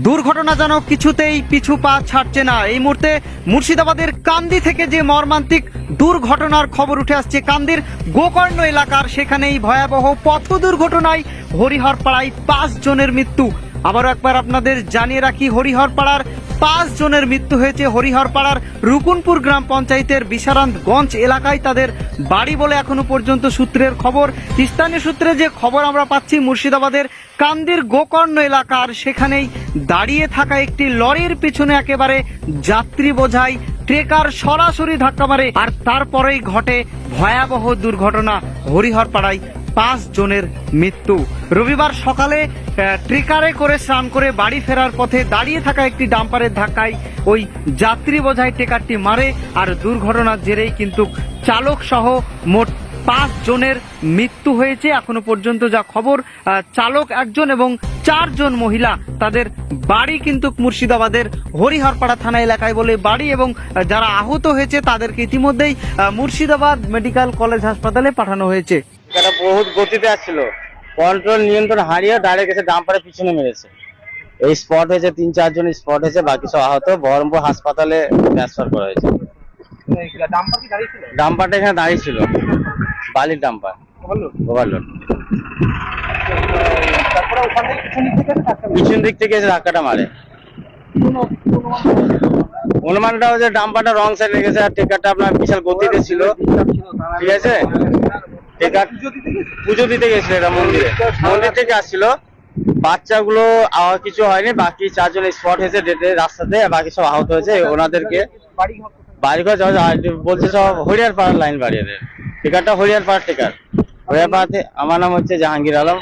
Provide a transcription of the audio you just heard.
দুর্ঘটনা যেন কিছুতেই পিছু পা ছাড়ছে না। এই মুহূর্তে মুর্শিদাবাদের কান্দি থেকে যে মর্মান্তিক দুর্ঘটনার খবর উঠে আসছে কান্দির গোকর্ণ এলাকার, সেখানেই ভয়াবহ পথ দুর্ঘটনায় হরিহরপাড়ায় 5 জনের মৃত্যু। আবারও একবার আপনাদের জানিয়ে রাখি, হরিহরপাড়ার 5 জনের মৃত্যু হয়েছে। হরিহরপাড়ার রুকুনপুর গ্রাম পঞ্চায়েতের বিশারান্তগঞ্জ এলাকায় তাদের বাড়ি বলে এখনো পর্যন্ত সূত্রের খবর। স্থানীয় সূত্রে যে খবর আমরা পাচ্ছি, মুর্শিদাবাদের কান্দির গোকর্ণ এলাকার সেখানেই দাঁড়িয়ে থাকা একটি লরির পিছনে একেবারে যাত্রী বোঝাই ট্রেকার সরাসরি ধাক্কা মারে, আর তারপরেই ঘটে ভয়াবহ দুর্ঘটনা। হরিহরপাড়ায় 5 জনের মৃত্যু। রবিবার সকালে ট্রেকারে করে স্নান করে বাড়ি ফেরার পথে দাঁড়িয়ে থাকা একটি ডাম্পারের ধাক্কায় ওই যাত্রী বোঝাই ট্রেকারটি মারে, আর দুর্ঘটনার জেরেই কিন্তু চালক সহ মোট 5 জনের মৃত্যু হয়েছে। এখনো পর্যন্ত যা খবর, চালক একজন এবং 4 জন মহিলা, তাদের বাড়ি কিন্তু মুর্শিদাবাদের হরিহরপাড়া থানা এলাকায় বলে বাড়ি, এবং যারা আহত হয়েছে তাদেরকে ইতিমধ্যেই মুর্শিদাবাদ মেডিকেল কলেজ হাসপাতালে পাঠানো হয়েছে। এটা বহুত গতিতে আসছিল, কন্ট্রোল নিয়ন্ত্রণ হারিয়ে ডাইরেক্ট এসে ডাম্পারের পিছনে মেরেছে। এই স্পট হয়েছে, 3-4 জন স্পট হয়েছে, বাকি সব আহত বহরমপুর হাসপাতালে ট্রান্সফার করা হয়েছে। ডাম্পারটা এখানে দাঁড়িয়ে ছিল, বালির ডাম্পার, ওভারলোড। পিছন দিক থেকে এসে ধাক্কাটা মারে। অনুমানটা হচ্ছে ডাম্পারটা রং সাইডে গেছে, আর টেকারটা আপনার বিশাল গতিতে ছিল, ঠিক আছে। টেকার পুজো দিতে গেছিল, এটা মন্দির থেকে আসছিল। বাচ্চাগুলো কিছু হয়নি, বাকি 4 জন স্পট হয়েছে ডেটে রাস্তাতে, বাকি সব আহত হয়েছে। ওনাদেরকে বাড়িঘর বলছে সব হরিহরপাড়ার লাইন বাড়িয়ে দেয়। টেকারটা হরিহরপাড়ার টেকার। হরিহরপাড়াতে আমার নাম হচ্ছে জাহাঙ্গীর আলম,